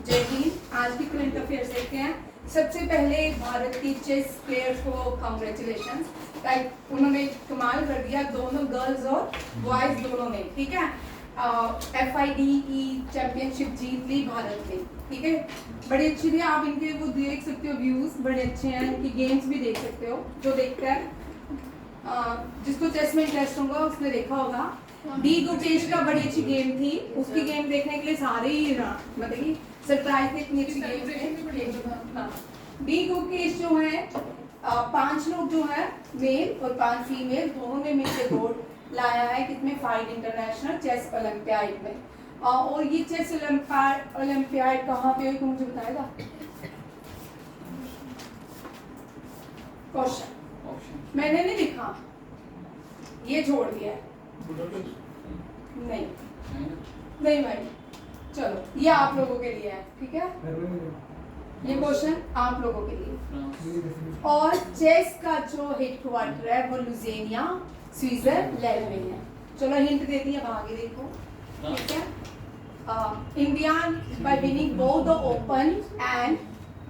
जय हिंद। आज की करंट अफेयर्स देखते हैं। सबसे पहले भारत की चेस प्लेयर्स को कॉन्ग्रेचुलेशन, लाइक उन्होंने कमाल कर दिया, दोनों गर्ल्स और बॉयज दोनों ने, ठीक है। FIDE चैंपियनशिप जीत ली भारत ने, ठीक है। बड़ी अच्छी थी, आप इनके वो देख सकते हो, व्यूज बड़े अच्छे हैं, इनकी गेम्स भी देख सकते हो। जो देखता है जिसको चेस में इंटरेस्ट होगा उसने देखा होगा। डी गुकेश का बड़ी अच्छी गेम थी, उसकी गेम देखने के लिए सारे ही मतलब सरप्राइज थे, इतनी अच्छी गेम। डी गुकेश जो है 5 लोग जो है मेल और 5 फीमेल दोनों ने मिलकर गोल्ड लाया है कितने 5 इंटरनेशनल चेस ओलंपियाड में। और ये चेस ओलंपियाड कहाँ पे हुई तो मुझे बताएगा क्वेश्चन? मैंने नहीं लिखा, ये छोड़ दिया है। नहीं नहीं भाई, चलो ये आप लोगों के लिए है, ठीक है। ये क्वेश्चन आप लोगों के लिए। और चेस का जो हेडक्वार्टर है वो लुज़ेनिया स्विट्जरलैंड में है। चलो हिंट देती है, आगे देखो, ठीक है। India by winning both the open and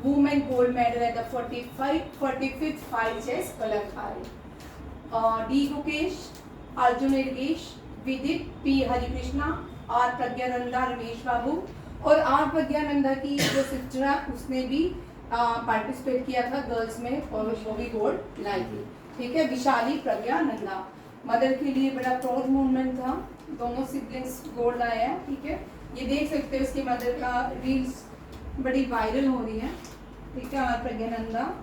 women gold medal at the 45th five chess olympiad. D Gukesh, Arjun Yogesh, Vidit P Harikrishna, R Praggnanandhaa, Ramesh Babu. और आर प्रज्ञानंदा की जो सिस्टर है उसने भी पार्टिसिपेट किया था गर्ल्स में और वो भी गोल्ड लाई थी, ठीक है। विशाली प्रज्ञानंदा, मदर के लिए बड़ा प्राउड मूवमेंट था, दोनों सिबलिंग्स गोल्ड लाए हैं, ठीक है। ये देख सकते हो इसकी मदर का रील्स बड़ी वायरल हो रही है, ठीक है। आर प्रज्ञानंदा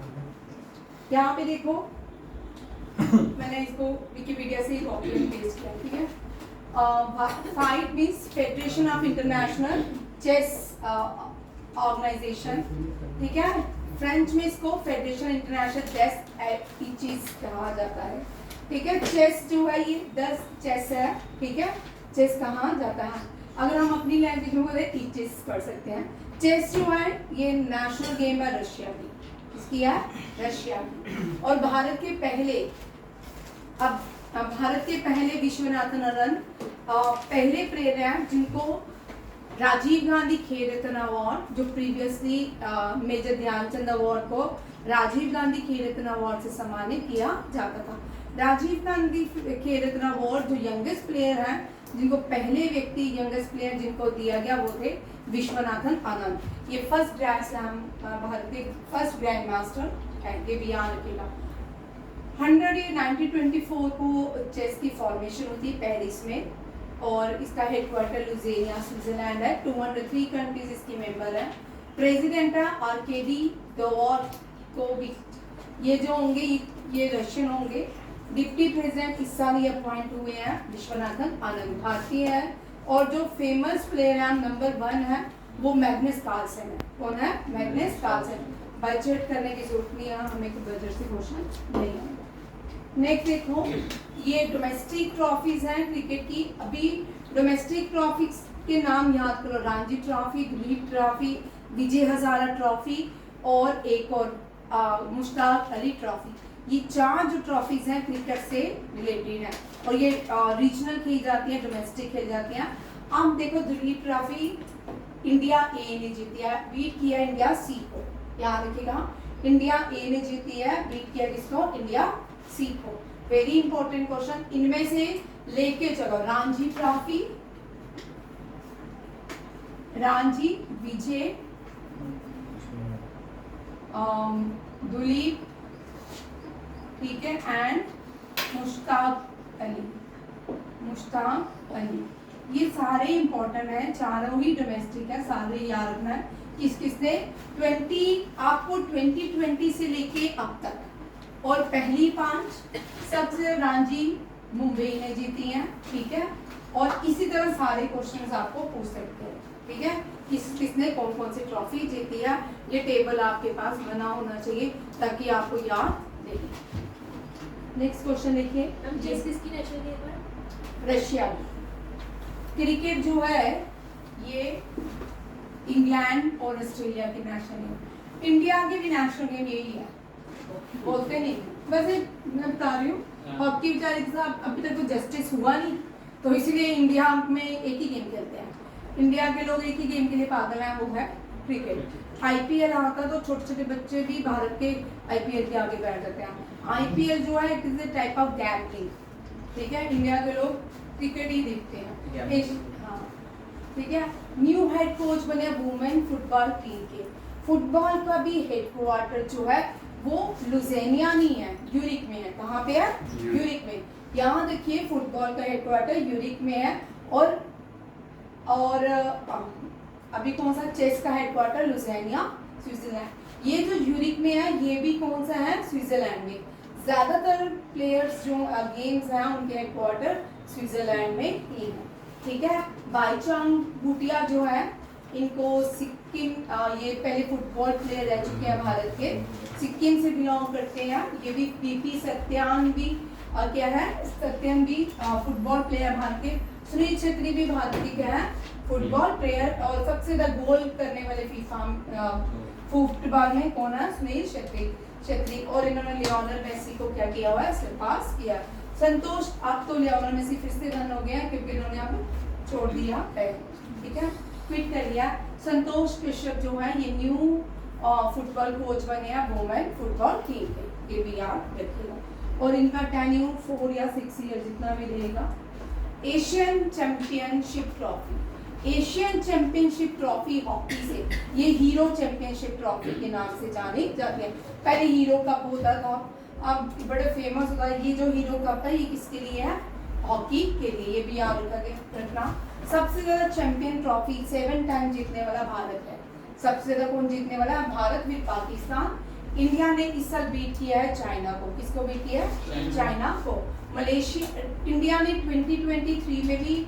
यहाँ पे देखो, मैंने इसको विकिपीडिया से ही कॉपी एंड पेस्ट किया, ठीक है। FIDE means federation of international chess organization, ठीक है। फ्रेंच में इसको फेडरेशन इंटरनेशनल चेस चीज कहा जाता है, ठीक है। चेस जो है ये 10 चेस है, ठीक है। चेस कहा जाता है, अगर हम अपनी लैंग्वेज में बोले चेस पढ़ सकते हैं। चेस जो है ये नेशनल गेम है रशिया की, इसकी है रशिया की। और भारत के पहले भारत के पहले विश्वनाथन आनंद पहले प्लेयर हैं जिनको राजीव गांधी खेल रत्न अवार्ड, जो प्रीवियसली मेजर ध्यानचंद अवार्ड को राजीव गांधी खेल रत्न अवार्ड से सम्मानित किया जाता था। राजीव गांधी खेल रत्न अवार्ड जो यंगेस्ट प्लेयर हैं, जिनको पहले व्यक्ति यंगेस्ट प्लेयर जिनको दिया गया वो थे विश्वनाथन आनंद। ये फर्स्ट ग्रैंड स्लैम भारत के फर्स्ट ग्रैंड मास्टर है, ये भी याद रखेगा। 1924 को चेस की फॉर्मेशन होती है पेरिस में और इसका हेडक्वार्टर लुज़ेनिया स्विट्जरलैंड है। 203 कंट्रीज इसकी मेंबर है। प्रेसिडेंट है आर्केडी दवोरकोविच, ये जो होंगे ये रशियन होंगे। डिप्टी प्रेसिडेंट इस साल ये अपॉइंट हुए हैं विश्वनाथन आनंद, भारतीय है। और जो फेमस प्लेयर है नंबर 1 है वो मैग्नस कार्लसन है। कौन है? Magnus Carlsen. बजट करने की जरूरत नहीं है, हमें कोई बजट से क्वेश्चन नहीं है। नेक्स्ट देखो, ये डोमेस्टिक ट्रॉफीज हैं क्रिकेट की। अभी डोमेस्टिक ट्रॉफीज के नाम याद करो, रणजी ट्रॉफी, दिलीप ट्रॉफी, विजय हजारा ट्रॉफी और एक और मुश्ताक अली ट्रॉफी। ये 4 जो ट्रॉफीज हैं क्रिकेट से रिलेटेड हैं और ये रीजनल खेली जाती है, डोमेस्टिक खेली जाती हैं। अब देखो दिलीप ट्रॉफी इंडिया ए ने जीती है, बीट किया इंडिया सी को, याद रखिएगा। इंडिया ए ने जीती है, बीट किया किसको? इंडिया सी को। वेरी इंपॉर्टेंट क्वेश्चन, इनमें से लेके चलो। रणजी ट्रॉफी, रणजी, विजय, दुलीप, ठीक है, एंड मुश्ताक अली, ये सारे इंपॉर्टेंट हैं, चारों ही डोमेस्टिक है, सारे याद रखना है। किसने 2020 से लेके अब तक, और पहली 5 सबसे रणजी मुंबई ने जीती हैं, ठीक है। और इसी तरह सारे क्वेश्चंस आपको पूछ सकते हैं, ठीक है। किसने कौन कौन सी ट्रॉफी जीती है, ये टेबल आपके पास बना होना चाहिए ताकि आपको याद रहे। नेक्स्ट क्वेश्चन देखिए, किसकी नेशनल गेम है? रशिया की। क्रिकेट जो है ये इंग्लैंड और ऑस्ट्रेलिया की नेशनल गेम। इंडिया की भी नेशनल गेम यही है, बोलते नहीं, वैसे मैं बता रही हूँ। हॉकी बेचारे के साथ अभी तक तो जस्टिस हुआ नहीं, तो इसलिए इंडिया में एक ही गेम खेलते हैं। इंडिया के लोग एक ही गेम के लिए पागल हैं, वो है क्रिकेट। आईपीएल आता तो छोटे छोटे बच्चे भी भारत के आईपीएल के आगे बैठ जाते हैं। आईपीएल जो है it is a type of gambling, ठीक है। इंडिया के लोग क्रिकेट ही देखते हैं। हाँ ठीक है। न्यू हेड कोच बने वुमेन फुटबॉल टीम के। फुटबॉल का भी हेडक्वार्टर जो है वो लुज़ेनिया नहीं है, यूरिक में है। कहाँ पे है? यूरिक में। यहाँ देखिए फुटबॉल का हेडक्वार्टर यूरिक में है। और अभी कौन सा? चेस का हेडक्वार्टर लुज़ेनिया स्विट्जरलैंड। ये जो यूरिक में है ये भी कौन सा है? स्विट्जरलैंड में। ज्यादातर प्लेयर्स जो गेम्स हैं उनके हेडक्वार्टर स्विट्जरलैंड में ही है, ठीक है। बाईचांग भूटिया जो है इनको सिक्किम, ये पहले फुटबॉल प्लेयर रह चुके हैं भारत के, सिक्किम से बिलोंग करते हैं। ये भी पीपी सत्यान भी क्या है? सत्यम भी फुटबॉल प्लेयर भारत के। सुनील छेत्री भी भारत के क्या है? Football player. और सबसे ज्यादा गोल करने वाले फीफा फुटबॉल में कौन है? सुनील छेत्री। और इन्होंने लियोनेल मेसी को क्या किया हुआ है? सरपास किया। संतोष, अब तो लियोनेल मेसी फिर से रन हो गया क्योंकि इन्होंने अब छोड़ दिया है, ठीक है, क्विट कर लिया। संतोष कश्यप जो है ये न्यू फुटबॉल कोच बने हैं वुमेन फुटबॉल टीम के, ये भी याद रखिएगा। और इनका टेन्यूर 4 या 6 ईयर जितना भी रहेगा। Asian championship trophy, Asian championship trophy hockey से, ये हीरो चैंपियनशिप ट्रॉफी के नाम से जानी जाती है। पहले हीरो कप होता था, अब बड़े फेमस होता है। ये जो हीरो कप है ये किसके लिए है? हॉकी के लिए, ये भी याद रखना। सबसे ज्यादा चैंपियन ट्रॉफी 7 टाइम जीतने वाला भारत है। सबसे ज्यादा कौन जीतने वाला है? भारत फिर पाकिस्तान। इंडिया ने इस साल बीट किया है चाइना को। किसको बीट किया है? चाइना को। मलेशिया, इंडिया ने 2023 में भी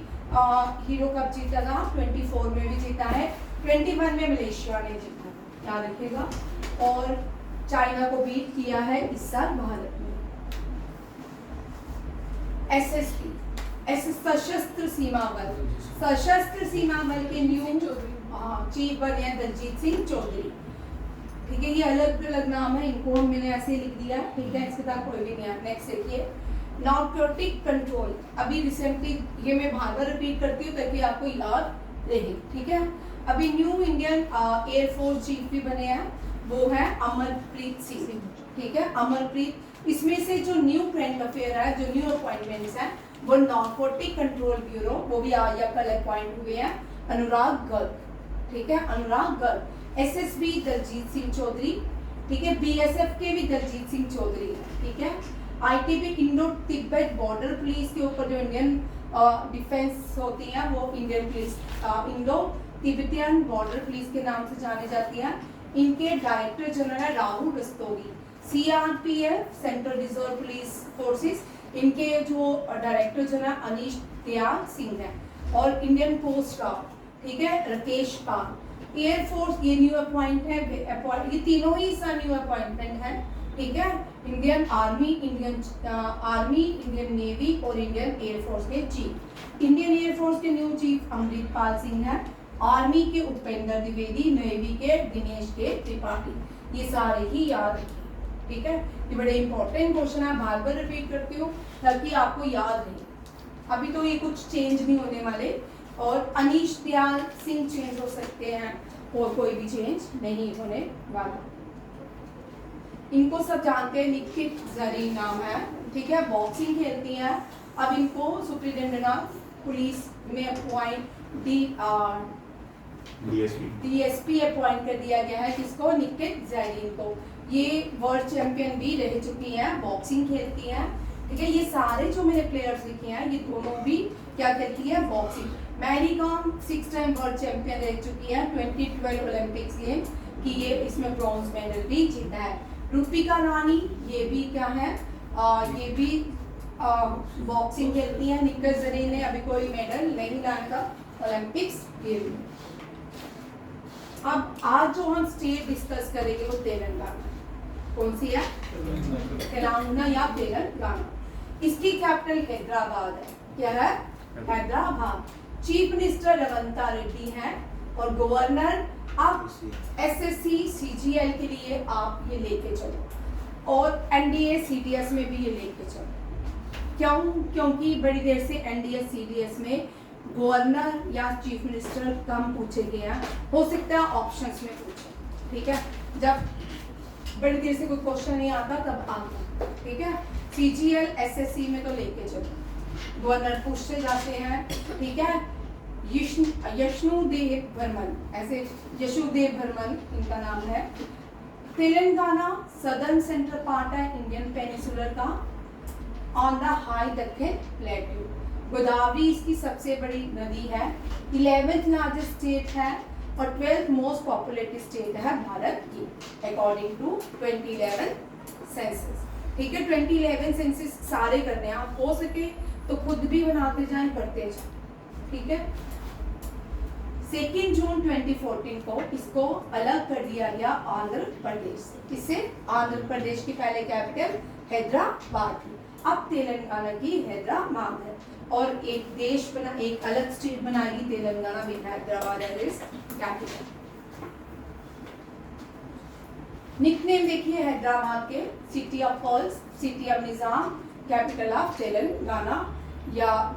हीरो कप जीता था, 24 में भी जीता है, 21 में मलेशिया ने जीता, याद रखिएगा। और चाइना को बीट किया है इस साल भारत ने। एसएसबी, सशस्त्र सीमा बल, सशस्त्र सीमा बल के न्यू चीफ बने हैं दलजीत सिंह चौधरी, ठीक है। ये अलग अलग नाम है, इनको मैंने ऐसे लिख दिया, ठीक है, इसके साथ कोई भी नहीं है। नेक्स्ट देखिए, नार्कोटिक कंट्रोल। अभी रिसेंटली, ये मैं बार बार रिपीट करती हूँ ताकि आपको याद रहे, ठीक है। अभी न्यू इंडियन एयरफोर्स चीफ भी बने हैं, वो है अमरप्रीत सिंह, ठीक है, अमरप्रीत। इसमें से जो न्यू करंट अफेयर है, जो न्यू अपॉइंटमेंट्स हैं, वो नार्कोटिक कंट्रोल ब्यूरो, वो भी आज या कल अपॉइंट हुए हैं, अनुराग गर्ग, ठीक है, अनुराग गर्ग। एसएसबी दलजीत सिंह चौधरी, ठीक है। बीएसएफ के भी दलजीत सिंह चौधरी है, ठीक है। ITB Indo Tibet border police के ऊपर जो इंडियन डिफेंस होती है वो Indian police, Indo Tibetan border police के नाम से जानी जाती है। इनके डायरेक्टर जनरल है Rahul Rastogi. CRPF central reserve police forces, इनके जो डायरेक्टर जनरल अनीश दयाल सिंह है। और इंडियन कोस्ट गार्ड, ठीक है, राकेश पाल। एयरफोर्स ये न्यू अपॉइंट है, ये तीनों ही न्यू अपॉइंटमेंट है, ठीक है। इंडियन आर्मी, इंडियन नेवी और इंडियन एयरफोर्स के चीफ। इंडियन एयरफोर्स के न्यू चीफ अमृतपाल सिंह है। आर्मी के उपेंद्र द्विवेदी, नेवी के दिनेश के त्रिपाठी। ये सारे ही याद रखिए, ठीक है। ये बड़े इंपॉर्टेंट क्वेश्चन है, बार बार रिपीट करती हूँ ताकि आपको याद रहे। अभी तो ये कुछ चेंज नहीं होने वाले, और अनीश दयाल सिंह चेंज हो सकते हैं और कोई भी चेंज नहीं होने वाला। इनको सब जानते हैं, निखित जरीन नाम है, ठीक है, बॉक्सिंग खेलती हैं। अब इनको सुप्रिंटेंडेंट ऑफ पुलिस में अपॉइंट डीएसपी अपॉइंट कर दिया गया है। किसको? निखित जरीन को। ये वर्ल्ड चैंपियन भी रह चुकी हैं, बॉक्सिंग खेलती हैं, ठीक है। ये सारे जो मेरे प्लेयर्स लिखे हैं ये दोनों भी क्या खेलती है? Boxing. Mary Kom 6 time world champion रह चुकी है, 2012 ओलंपिक्स गेम की ये इसमें ब्रॉन्ज मेडल भी जीता है। रूपिका रानी, ये भी क्या है? ये भी बॉक्सिंग खेलती हैं। निखित जरीन ने अभी कोई मेडल नहीं लाया ओलंपिक्स गेम में। अब आज जो हम स्टेट डिस्कस करेंगे वो तेलंगाना। कौन सी है? तेलंगाना या तेलंगाना। इसकी कैपिटल हैदराबाद है। क्या है? हैदराबाद। चीफ मिनिस्टर रेवंत रेड्डी हैं और गवर्नर। अब एसएससी सीजीएल के लिए आप ये लेके चलो, और एनडीए सीडीएस में भी ये लेके चलो। क्यों? क्योंकि बड़ी देर से एनडीए सीडीएस में गवर्नर या चीफ मिनिस्टर कम पूछे गए हैं, हो सकता है ऑप्शंस में पूछे, ठीक है, जब बड़ी देर से कोई क्वेश्चन नहीं आता तब आता, ठीक है। CGL SSC में तो लेके चलो, गवर्नर पूछते जाते हैं, ठीक है। यशनुदेव बर्मन, ऐसे यशुदेव बर्मन इनका नाम है। तेलंगाना सदर्न सेंट्रल पार्ट है इंडियन पेनिसुलर का, on the high Deccan plateau. Godavari इसकी सबसे बड़ी नदी है, 11th लार्जेस्ट स्टेट है और 12th मोस्ट पॉपुलेटेड स्टेट है भारत की, अकॉर्डिंग टू 2011 सेंसस, ठीक है। 2011 सेंसस सारे करने हैं, आप हो सके तो खुद भी बनाते जाएं, करते जाएं, ठीक है। 2 जून 2014 को इसको अलग कर दिया गया आंध्र प्रदेश से। इससे आंध्र प्रदेश की पहले कैपिटल हैदराबाद थी, अब तेलंगाना की हैदराबाद है और एक देश बना, एक अलग स्टेट बनाएगी तेलंगाना भी, हैदराबाद एज कैपिटल। निकनेम देखिए हैदराबाद के, city of pearls, city of Nizam, capital of Telangana या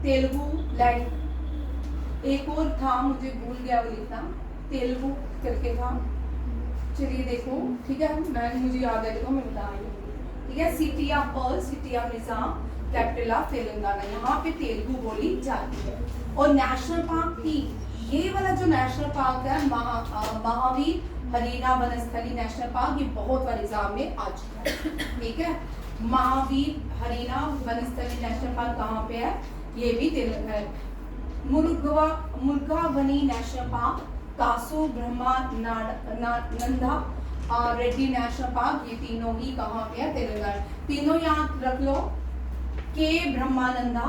तेलुगु लैंड। एक और था, मुझे भूल गया वो लिखना, तेलुगु करके था, चलिए देखो, ठीक है, मुझे याद है, देखो मैं बता रही हूँ, ठीक है। City of pearl, city of Nizam, capital of Telangana, यहाँ पे तेलुगु बोली जाती है। और नेशनल पार्क की, ये वाला जो नेशनल पार्क है महावीर हरीना वनस्थली नेशनल पार्क, ये बहुत बार एग्जाम में आ चुका है, ठीक है। महावीर हरीना वनस्थली नेशनल पार्क कहाँ पे है, ये भी तेलंगाना है। मुर्गावनी नेशनल पार्क, कासो ब्रह्मानंदा और रेड्डी नेशनल पार्क, ये तीनों ही कहाँ पे है, तेलंगाना। तीनों याद रख लो, के ब्रह्मानंदा,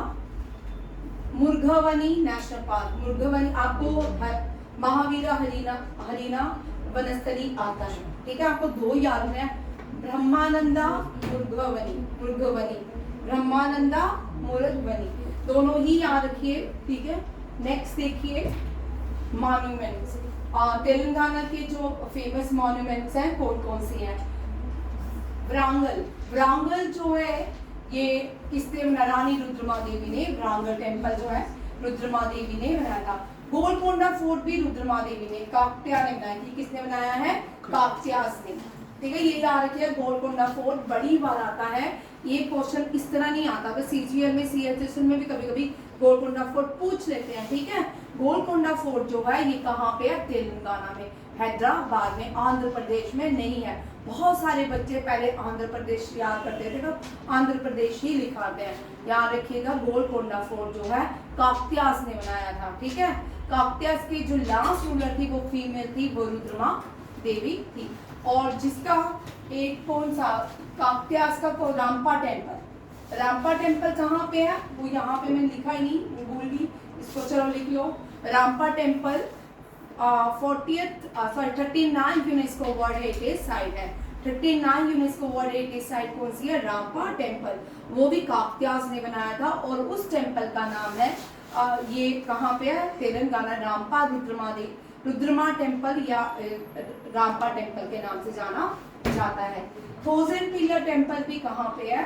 मुर्गावनी नेशनल पार्क, मुर्गावनी आपको महावीर हरीना वनस्थली आता है, ठीक है, आपको दो याद है, ब्रह्मानंदा मुर्गावनी, ब्रह्मानंदा मुर्गावनी, दोनों ही याद रखिए, ठीक है। नेक्स्ट देखिए मॉन्यूमेंट्स, तेलंगाना के जो फेमस मॉन्यूमेंट्स हैं कौन कौन से हैं। वरांगल जो है ये किसने बनाया, रानी रुद्रमा देवी ने, वरांगल टेम्पल जो है रुद्रमा देवी ने बनाया था। गोलकोंडा फोर्ट भी रुद्रमा देवी ने, काकटिया ने बनाया थी, किसने बनाया है, काकटियास ने, ठीक है। ये याद रखिए, गोलकोंडा फोर्ट बड़ी बार आता है, ये क्वेश्चन इस तरह नहीं आता, बस CGL में CHS में भी कभी कभी गोलकोंडा फोर्ट पूछ लेते हैं, ठीक है। गोलकोंडा फोर्ट जो है ये कहाँ पे है, तेलंगाना में, हैदराबाद में, आंध्र प्रदेश में नहीं है। बहुत सारे बच्चे पहले आंध्र प्रदेश याद करते थे तो आंध्र प्रदेश ही लिखाते हैं, याद रखिएगा। गोलकोंडा फोर्ट जो है काकटियास ने बनाया था, ठीक है। काकटियास की जो लास्ट रूलर थी वो फीमेल थी, वो रुद्रमा देवी थी। और जिसका एक कौन सा काकटियास का रामपा टेम्पल कहाँ पे है, वो यहाँ पे मैंने लिखा ही नहीं, भूल गई, इसको चलो लिख लो। Ramappa temple 39 UNESCO world heritage site है, 39 यूनेस्को वर्ल्ड हेरिटेज साइट कौन सी है, रामपा टेम्पल, वो भी काकटियास ने बनाया था। और उस टेम्पल का नाम है ये कहाँ पे है, तेलंगाना, रामपा रुद्रमा टेम्पल या रामपा टेम्पल के नाम से जाना जाता है। 1000 पिलर टेम्पल भी कहाँ पे है,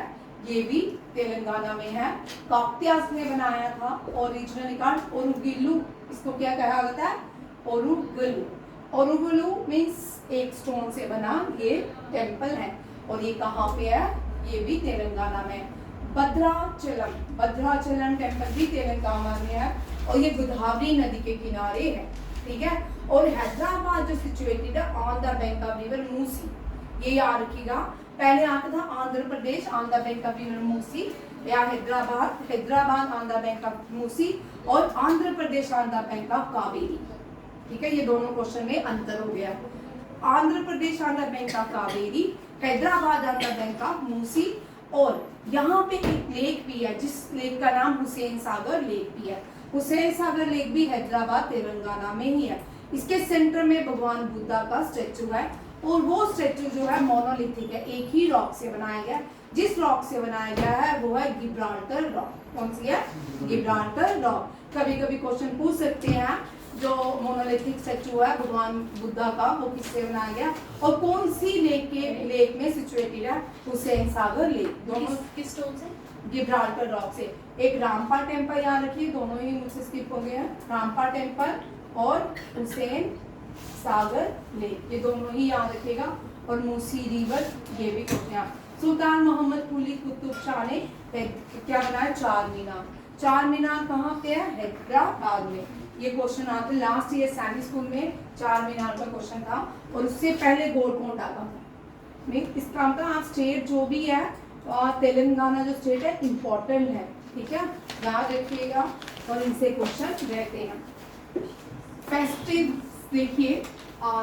ये भी तेलंगाना में है, काकटियास ने बनाया था। ओरिजिनल कार्ड ओरुगिलु, इसको क्या कहा जाता है, ओरुगुलु मीन्स एक स्टोन से बना ये टेम्पल है और ये कहाँ पे है, ये भी तेलंगाना में। भद्राचलम टेम्पल भी तेलंगाना में है और ये गोदावरी नदी के किनारे है, ठीक है। और हैदराबाद जो सिचुएटेड है on the bank of river Musi, ये याद रखिएगा, पहले आता था Andhra Pradesh on the bank of river Musi, या Hyderabad on the bank of Musi और Andhra Pradesh on the bank of Kaveri, ठीक है। ये दोनों क्वेश्चन में अंतर हो गया, Andhra Pradesh on the bank of Kaveri, Hyderabad on the bank of Musi. और यहाँ पे एक लेक भी है जिस लेक का नाम हुसैन सागर लेक भी है, हुसैन सागर लेक भी हैदराबाद तेलंगाना में ही है। इसके सेंटर में भगवान बुद्धा का स्टेचू है और वो स्टेचू जो है मोनोलिथिक है, एक ही रॉक से बनाया गया। जिस रॉक से बनाया गया है वो है गिब्राल्टर रॉक, कौन सी है, गिब्राल्टर रॉक। कभी कभी क्वेश्चन पूछ सकते हैं जो मोनोलिथिक स्टैचू है भगवान बुद्धा का, वो किससे बनाया गया और कौन सी लेक में सिचुएटेड है? हुसैन सागर लेक। दोनों किस स्टोन से? गिब्राल्टर रॉक से। एक रामपा टेम्पल याद रखिए, दोनों ही मुझसे स्किप हो गए हैं, रामपा टेम्पल और हुसैन सागर लेक, ये दोनों ही याद रखिएगा। और मूसी रिवर, ये भी क्वेश्चन। सुल्तान मोहम्मद कुली कुतुब शाह ने क्या बनाया? चार मीनार। चार मीनार कहाँ पे है? हैदराबाद में। ये क्वेश्चन आते लास्ट ईयर सैनिक स्कूल में, चार मीनार का क्वेश्चन था। और उससे पहले गोलकोंडा का था। इसका मतलब आप स्टेट जो भी है, तेलंगाना जो स्टेट है इम्पोर्टेंट है, ठीक है, याद रखिएगा। और इनसे क्वेश्चन रहते हैं। फेस्टिव देखिए,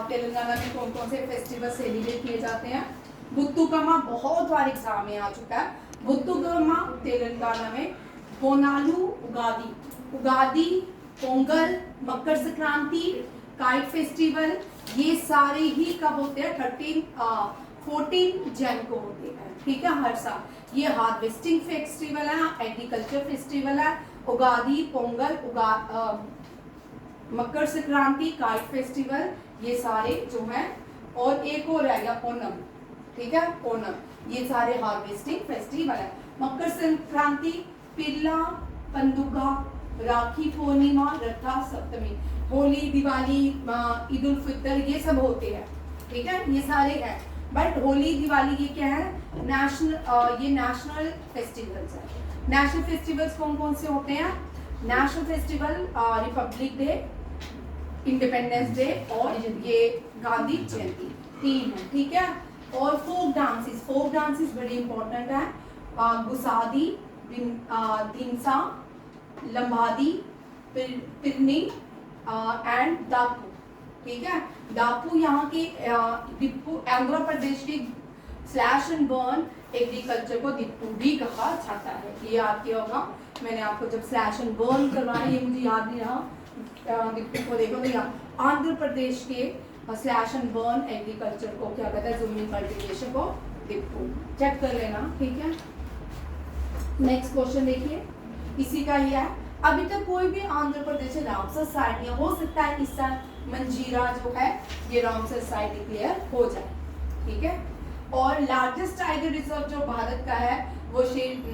तेलंगाना में कौन कौन से फेस्टिवल सेलिब्रेट किए जाते हैं? बुत्तुकम्मा बहुत बार एग्जाम में आ चुका है। बुत्तुकम्मा तेलंगाना में, बोनालू उगादी, उगादी, पोंगल, मकर संक्रांति, काइट फेस्टिवल, ये सारे ही कब होते हैं? 14 जन को होते हैं, ठीक है, हर साल। ये हार्वेस्टिंग फेस्टिवल है, एग्रीकल्चर फेस्टिवल है। उगादी, पोंगल, मकर संक्रांति, काइट फेस्टिवल, ये सारे जो हैं। और एक और रह गया ओणम, ठीक है, ओणम, ये सारे हार्वेस्टिंग फेस्टिवल है। मकर संक्रांति, पिल्ला, पंदुका, राखी पूर्णिमा, रथा सप्तमी, होली, दिवाली, ईद उल फितर, ये सब होते हैं, ठीक है, ये सारे हैं। बट होली, दिवाली ये क्या है? ये नेशनल फेस्टिवल्स है। नेशनल फेस्टिवल्स कौन कौन से होते हैं? National festival Republic day, independence day और ये गांधी जयंती, 3 है, ठीक है। और फोक डांसेस बड़ी इंपॉर्टेंट है। गुसादी, दिनसा, लंबादी, पिरनी एंड दापू, ठीक है। दापू यहाँ के दिप्पू, Andhra Pradesh K slash and burn agriculture को दिप्पू भी कहा जाता है, ये याद किया होगा। मैंने आपको जब स्लैश एंड बर्न करवाया, ये मुझे याद नहीं रहा, दिप्पू को देखो तो Andhra Pradesh K slash and burn agriculture को क्या कहता है? ज़मीन कल्टीवेशन को दिप्पू, चेक कर लेना, ठीक है। नेक्स्ट क्वेश्चन देखिए, इसी का ही है। अभी तक कोई भी आंध्र प्रदेश से रामसर साइट नहीं, हो सकता है इस साल मंजीरा जो है ये रामसर साइट डिक्लेयर हो जाए, ठीक है। और लार्जेस्ट टाइगर रिजर्व जो भारत का है वो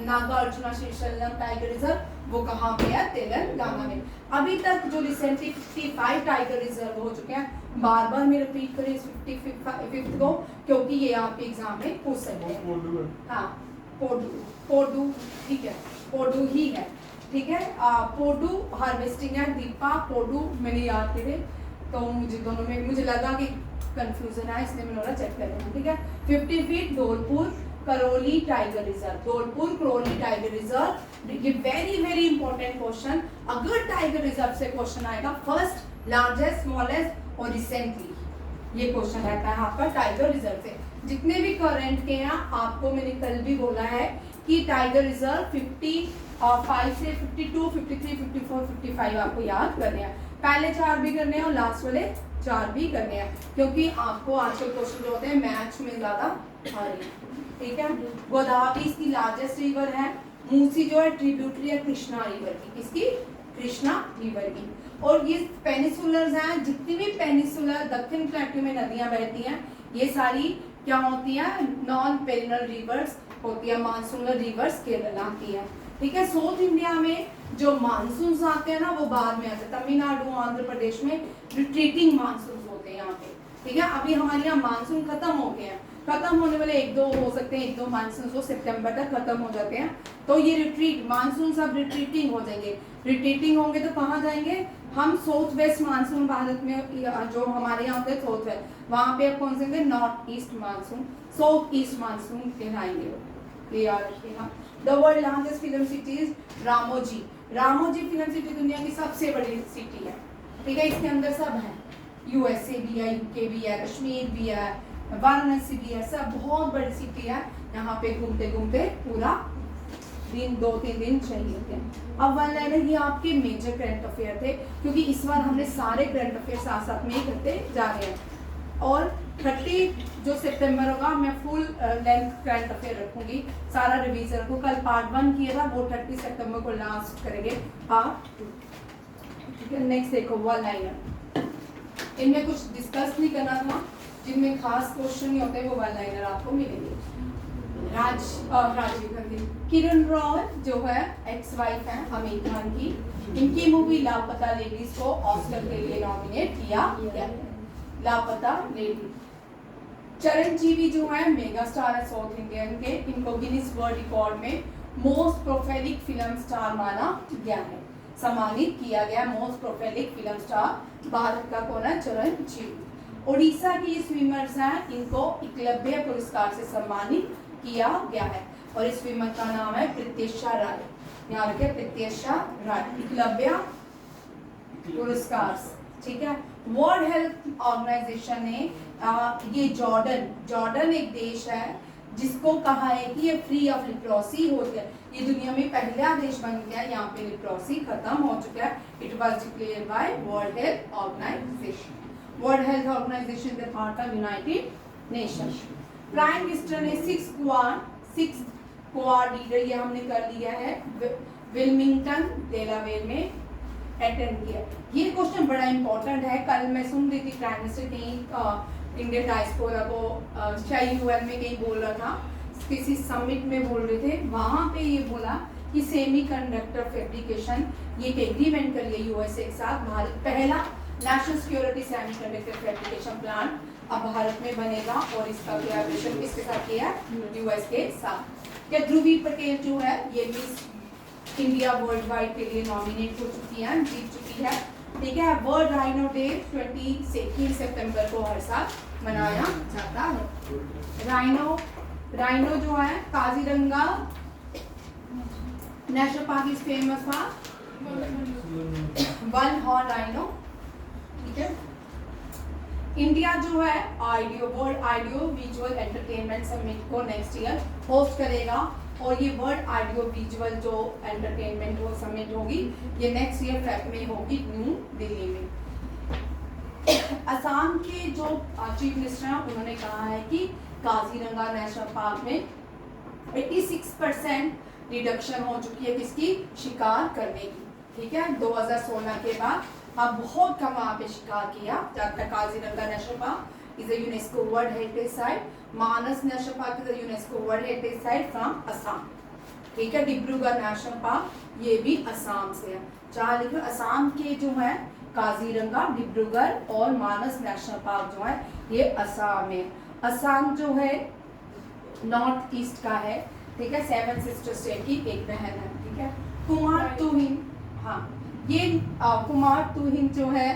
नागार्जुना श्रीशैलम टाइगर रिजर्व, वो कहाँ पे है? तेलंगाना में। अभी तक जो रिसेंटली 55 टाइगर रिजर्व हो चुके हैं, बार बार मैं रिपीट करें इस 55th को, क्योंकि ये आपके एग्जाम में पूछ सकते हैं। हाँ, पोडू, ठीक है, पोडू ही है, ठीक है। पोडू हार्वेस्टिंग है, दीपा, पोडू मैंने याद करे, तो मुझे दोनों में मुझे लगा कि कंफ्यूजन है, इसलिए मैंने चेक कर लेना, ठीक है। 50 feet Dholpur Karauli tiger reserve, Dholpur Karauli tiger reserve, ये वेरी इंपॉर्टेंट क्वेश्चन। अगर टाइगर रिजर्व से क्वेश्चन आएगा, फर्स्ट, लार्जेस्ट, स्मॉलेस्ट और रिसेंटली, ये क्वेश्चन रहता है आपका टाइगर रिजर्व से। जितने भी करंट के हैं, आपको मैंने कल भी बोला है कि टाइगर रिजर्व 55 से 52, 53, 54, 55 आपको याद करने हैं। पहले 4 भी करने हैं और लास्ट वाले 4 भी करने हैं, क्योंकि आपको आजकल क्वेश्चन जो होते हैं मैथ्स में ज्यादा आ रही है, ठीक है। गोदावरी इसकी लार्जेस्ट रिवर है। मूसी जो है ट्रिब्यूटरी है कृष्णा रिवर की, किसकी? कृष्णा रिवर की। और ये पेनिसुलर्स हैं, जितनी भी पेनिसुलर दक्षिण प्लेटो में नदियां बहती हैं, ये सारी क्या होती है? नॉन पेरिनल रिवर्स होती है, मानसूनल रिवर्स कहलाती है, ठीक है। साउथ इंडिया में जो मानसून आते हैं ना, वो बाद में आते हैं। तमिलनाडु, आंध्र प्रदेश में रिट्रीटिंग मानसून होते हैं यहाँ पे, ठीक है। अभी हमारे यहाँ मानसून खत्म हो गए हैं, खत्म होने वाले 1-2 हो सकते हैं, 1-2 मानसून जो सितंबर तक खत्म हो जाते हैं, तो ये रिट्रीट मानसून सब रिट्रीटिंग हो जाएंगे। रिट्रीटिंग होंगे तो कहाँ जाएंगे? हम साउथ वेस्ट मानसून भारत में जो हमारे यहाँ होते हैं साउथ वेस्ट, वहाँ पे कौन से? North east monsoon, south east monsoon कहलाएंगे, ये याद रखिएगा। The world largest film city is Ramoji. Ramoji film city दुनिया की सबसे बड़ी सिटी है, ठीक है। इसके अंदर सब है, यूएसए भी है, यूके भी है, कश्मीर भी है, वाराणसी भी है, सब बहुत बड़ी सिटी है। यहाँ पे घूमते घूमते पूरा दिन 2-3 दिन चाहिए थे। अब वन लाइनर ये आपके मेजर करंट अफेयर थे, क्योंकि इस बार हमने सारे करंट अफेयर साथ साथ में ही करते जा रहे हैं। और 30 जो सितंबर होगा, मैं फुल लेंथ करंट अफेयर रखूंगी, सारा रिवीजन को। कल पार्ट 1 किया था, वो 30 सितंबर को लास्ट करेंगे पार्ट 2। ठीक है। नेक्स्ट देखो वन लाइनर, इनमें कुछ डिस्कस नहीं करना था, जिनमें खास क्वेश्चन नहीं होते वो वन लाइनर आपको मिलेंगे। राजीव गांधी, किरण राव जो है एक्स वाइफ है आमिर खान की, इनकी मूवी लापता लेडीज को ऑस्कर के लिए नॉमिनेट किया गया है। लापता लेडी। चिरंजीवी जो है मेगा स्टार है साउथ इंडियन के, इनको गिनीज वर्ल्ड रिकॉर्ड में मोस्ट प्रोफाइलिक फिल्म स्टार माना गया है, सम्मानित किया गया। मोस्ट प्रोफाइलिक फिल्म स्टार भारत का कौन है? चिरंजीवी। उड़ीसा की स्विमर्स हैं, इनको एकलव्य पुरस्कार से सम्मानित किया गया है और इस स्विमर का नाम है प्रत्यक्षा राय। यहाँ रखे प्रत्यक्षा राय, एकलव्य पुरस्कार, ठीक है। वर्ल्ड हेल्थ ऑर्गेनाइजेशन ने ये जॉर्डन एक देश है जिसको कहा है कि ये फ्री ऑफ लिप्रोसी हो गया, ये दुनिया में पहला देश बन गया यहाँ पे लिप्रोसी खत्म हो चुका है। It was declared by World Health Organization. World Health Organization के part of United Nation. Prime minister ने 6 क्वाड लीडर ये हमने कर लिया है विल्मिंगटन डेलावेयर में अटेंड किया। ये क्वेश्चन बड़ा इंपॉर्टेंट है। कल मैं सुन रही थी प्राइम मिनिस्टर कहीं इंडियन डायस्पोरा को शायद यूएन में कहीं बोल रहा था, किसी समिट में बोल रहे थे, वहां पे ये बोला कि सेमीकंडक्टर फैब्रिकेशन ये एक एग्रीमेंट कर लिया यूएसए के साथ। भारत पहला national security semiconductor fabrication plant अब भारत में बनेगा और इसका कोलैबोरेशन किसके साथ किया है? यूएस के साथ। क्या ध्रुवी पटेल जो है ये मिस इंडिया वर्ल्ड वाइड के लिए नॉमिनेट हो चुकी है, जीत चुकी है, ठीक है। वर्ल्ड राइनो डे 22 सितंबर को हर साल मनाया जाता है। राइनो जो है Kaziranga national park is famous for one horn rhino, ठीक है। इंडिया जो है world audio visual entertainment summit को नेक्स्ट ईयर होस्ट करेगा और ये वर्ल्ड ऑडियो विजुअल जो एंटरटेनमेंट वो समिट होगी ये नेक्स्ट ईयर फेब में होगी न्यू दिल्ली में। असम के जो चीफ मिनिस्टर हैं उन्होंने कहा है कि काजीरंगा नेशनल पार्क में 86% रिडक्शन हो चुकी है किसकी? शिकार करने की, ठीक है। 2016 के बाद अब बहुत कम वहाँ पे शिकार किया जाता है। Kaziranga national park is a UNESCO world heritage site. Manas national park is a UNESCO world heritage site from Assam, ठीक है। डिब्रूगढ़ नेशनल पार्क ये भी असम से है। चार लिखो असम के जो है काजीरंगा, डिब्रूगढ़ और मानस नेशनल पार्क जो है ये असम में। असम जो है नॉर्थ ईस्ट का है, ठीक है। 7 सिस्टर स्टेट की एक बहन है, ठीक है। कुमार तुहिन, हाँ ये कुमार तुहिन जो है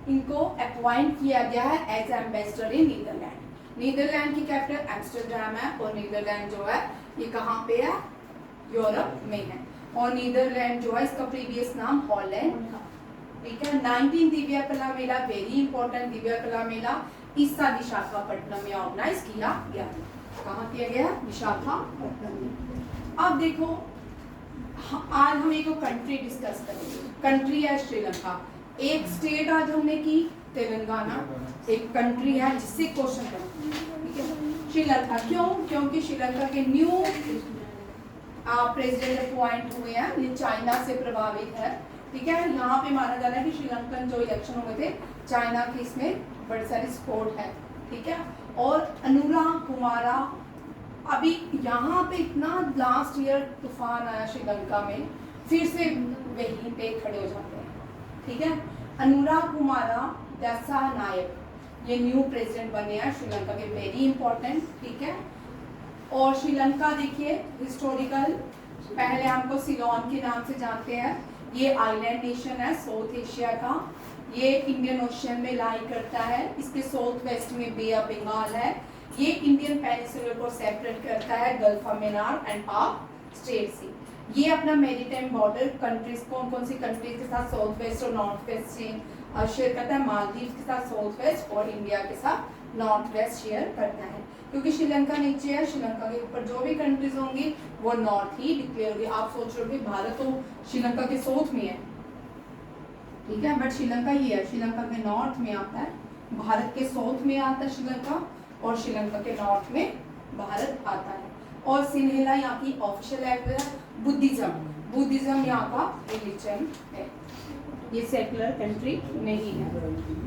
इनको अपॉइंट किया गया है as ambassador in Netherland. Netherland की कैपिटल एम्स्टरडैम है और नीदरलैंड जो है ये कहाँ पे है? यूरोप में है। और नीदरलैंड जो है इसका प्रीवियस नाम हॉलैंड था, ठीक है। 19 दिव्या कला मेला, वेरी इंपॉर्टेंट दिव्या कला मेला इस साल विशाखापट्टनम में ऑर्गेनाइज किया गया। कहाँ किया गया? विशाखापट्टनम में। अब देखो आज हम एक कंट्री डिस्कस करेंगे। कंट्री है श्रीलंका। एक स्टेट आज हमने की तेलंगाना, एक कंट्री है जिससे क्वेश्चन करेंगे, ठीक है। श्रीलंका क्यों? क्योंकि श्रीलंका के न्यू प्रेसिडेंट अपॉइंट हुए हैं, ये चाइना से प्रभावित है, ठीक है। यहाँ पे माना जा रहा है कि श्रीलंकन जो इलेक्शन हुए थे चाइना की इसमें बड़ी सारी सपोर्ट है, ठीक है। और अनुराग कुमारा अभी यहाँ पे इतना लास्ट ईयर तूफान आया श्रीलंका में, फिर से वहीं पे खड़े हो जाते हैं, ठीक है। अनुराग कुमारा दसा नायक ये न्यू प्रेसिडेंट बने हैं श्रीलंका के, वेरी इंपॉर्टेंट, ठीक है। और श्रीलंका देखिए हिस्टोरिकल, पहले हमको सिलोन के नाम से जानते हैं। ये आइलैंड नेशन है साउथ एशिया का, ये इंडियन ओशन में लाई करता है। इसके साउथ वेस्ट में बे ऑफ बंगाल है। ये इंडियन पेनिनसुला को सेपरेट करता है गल्फ ऑफ मन्नार एंड पाक स्ट्रेट सी। ये अपना मैरीटाइम बॉर्डर कंट्रीज कौन कौन सी कंट्रीज के साथ साउथ वेस्ट और नॉर्थ वेस्ट से शेयर करता है? मालदीव के साथ साउथ वेस्ट और इंडिया के साथ नॉर्थ वेस्ट शेयर करता है। क्योंकि श्रीलंका नीचे है, श्रीलंका के ऊपर जो भी कंट्रीज होंगी वो नॉर्थ ही डिक्लेयर होगी। आप सोच रहे हो कि भारत तो श्रीलंका के साउथ में है, ठीक है, बट श्रीलंका ये है, श्रीलंका के नॉर्थ में आता है, भारत के साउथ में आता है श्रीलंका और श्रीलंका के नॉर्थ में भारत आता है। और सिन्हेला यहाँ की ऑफिशियल लैंग्वेज है। बुद्धिज्म यहाँ का रिलीजन है। ये सेकुलर कंट्री नहीं है,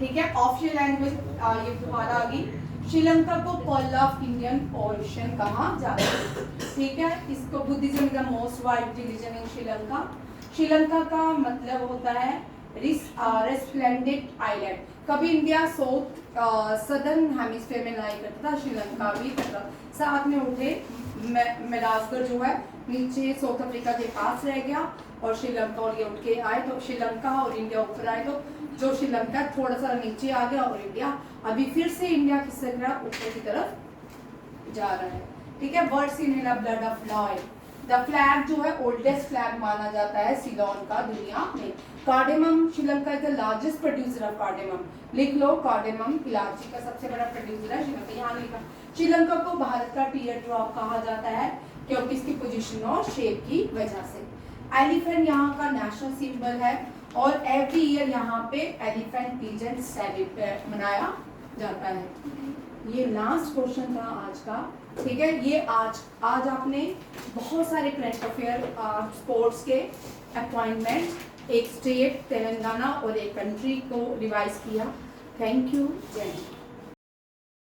ठीक है। ऑफिशियल लैंग्वेज ये दोबारा आ गई। श्रीलंका को पर्ल ऑफ इंडियन ओशन कहा जाता है, ठीक है। इसको Buddhism is the most wide religion in Sri Lanka. Sri Lanka का मतलब होता है रेस्प्लेंडेंट आइलैंड। कभी इंडिया सदर्न हेमिस्फीयर में लाई करता था, श्रीलंका भी करता। साथ में उठे मेडागास्कर जो है नीचे साउथ अफ्रीका के पास रह गया और श्रीलंका और ये उठ के आए, तो श्रीलंका और इंडिया ऊपर आए, तो जो श्रीलंका थोड़ा सा नीचे आ गया और इंडिया अभी फिर से इंडिया किससे ऊपर की तरफ जा रहा है, ठीक है। Birds in blood of loyal. The flag जो है ओल्डेस्ट फ्लैग माना जाता है सिलोन का दुनिया में। Cardamom, Sri Lanka is the largest producer of cardamom. लिख लो, कार्डेमम इलायची का सबसे बड़ा प्रोड्यूसर है श्रीलंका। यहाँ लिखा। श्रीलंका को भारत का टीयर ड्रॉप कहा जाता है क्योंकि इसकी पोजीशन और शेप की वजह से। एलिफेंट यहाँ का नेशनल सिंबल है और एवरी ईयर यहाँ पे एलिफेंट पीजेंट सेलिब्रेट मनाया जाता है। ये लास्ट क्वेश्चन था आज का, ठीक है। ये आज आपने बहुत सारे करंट अफेयर स्पोर्ट्स के अपॉइंटमेंट, एक स्टेट तेलंगाना और एक कंट्री को रिवाइज किया। थैंक यू, जय हिंद।